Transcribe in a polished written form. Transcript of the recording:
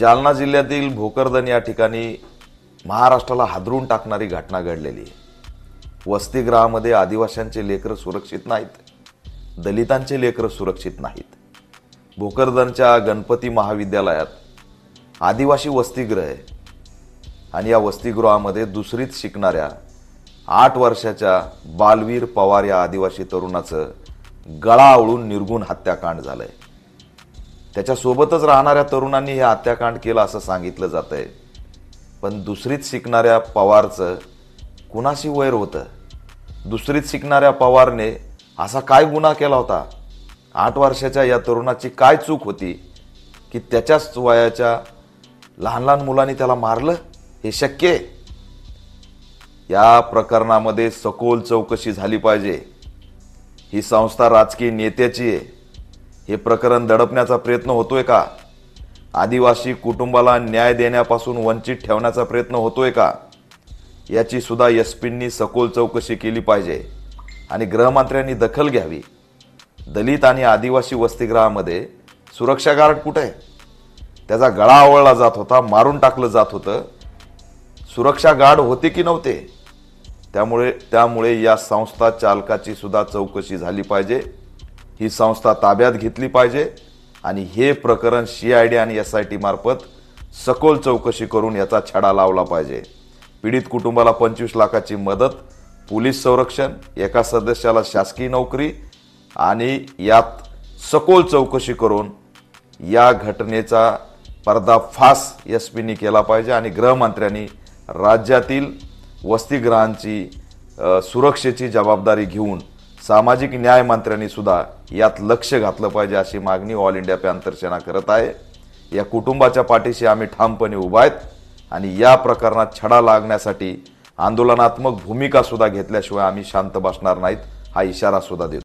जालना जिल्ह्यातील भोकरदन या ठिकाणी महाराष्ट्राला हादरून टाकणारी घटना घडलेली आहे। वसतिगृहामध्ये आदिवासींचे लेकरं सुरक्षित नाहीत, दलितांचे लेकरं सुरक्षित नाहीत। भोकरदनच्या गणपती महाविद्यालयात आदिवासी वसतिगृह आहे आणि या वसतिगृहामध्ये दुसरीत शिकणाऱ्या 8 वर्षाच्या बालवीर पवार या आदिवासी तरुणाचं गळा आवळून निर्गुण हत्याकांड झालंय। त्याच्यासोबतच राहणाऱ्या तरुणांनी हे हत्याकांड केलं असं सांगितलं जातंय, पण दुसरीत शिकणाऱ्या पवारचं कुणाशी वैर होतं? दुसरीत शिकणाऱ्या पवारने असा काय गुन्हा केला होता? 8 वर्षाच्या या तरुणाची काय चूक होती की त्याच्याच वयाच्या लहान लहान मुलांनी त्याला मारलं? हे शक्य आहे? या प्रकरणामध्ये सखोल चौकशी झाली पाहिजे। ही संस्था राजकीय नेत्याची आहे। हे प्रकरण दडपण्याचा प्रयत्न होतोय का? आदिवासी कुटुंबाला न्याय देण्यापासून वंचित ठेवण्याचा प्रयत्न होतोय का? याची सुद्धा एसपींनी सखोल चौकशी केली पाहिजे आणि गृहमंत्र्यांनी दखल घ्यावी। दलित आणि आदिवासी वसतिगृहामध्ये सुरक्षा गार्ड कुठे आहे? त्याचा गळा आवळला जात होता, मारून टाकलं जात होतं। सुरक्षा गार्ड होते की नव्हते? त्यामुळे या संस्था चालकाची सुद्धा चौकशी झाली पाहिजे। ही संस्था ताब्यात घेतली पाहिजे आणि हे प्रकरण CID आणि SIT मार्फत सखोल चौकशी करून याचा छडा लावला पाहिजे। पीडित कुटुंबाला 25 लाखाची मदत, पोलीस संरक्षण, एका सदस्याला शासकीय नोकरी आणि यात सखोल चौकशी करून या घटनेचा पर्दाफाश एसपींनी केला पाहिजे आणि गृहमंत्र्यांनी राज्यातील वसतिगृहांची सुरक्षेची जबाबदारी घेऊन सामाजिक न्याय मंत्र्यांनी सुद्धा यात लक्ष घातलं पाहिजे अशी मागणी ऑल इंडिया पॅंथर सेना करत आहे। या कुटुंबाच्या पाठीशी आम्ही ठामपणे उभा आहेत आणि या प्रकरणात छडा लागण्यासाठी आंदोलनात्मक भूमिका सुद्धा घेतल्याशिवाय आम्ही शांत बसणार नाहीत, हा इशारा सुद्धा देतो।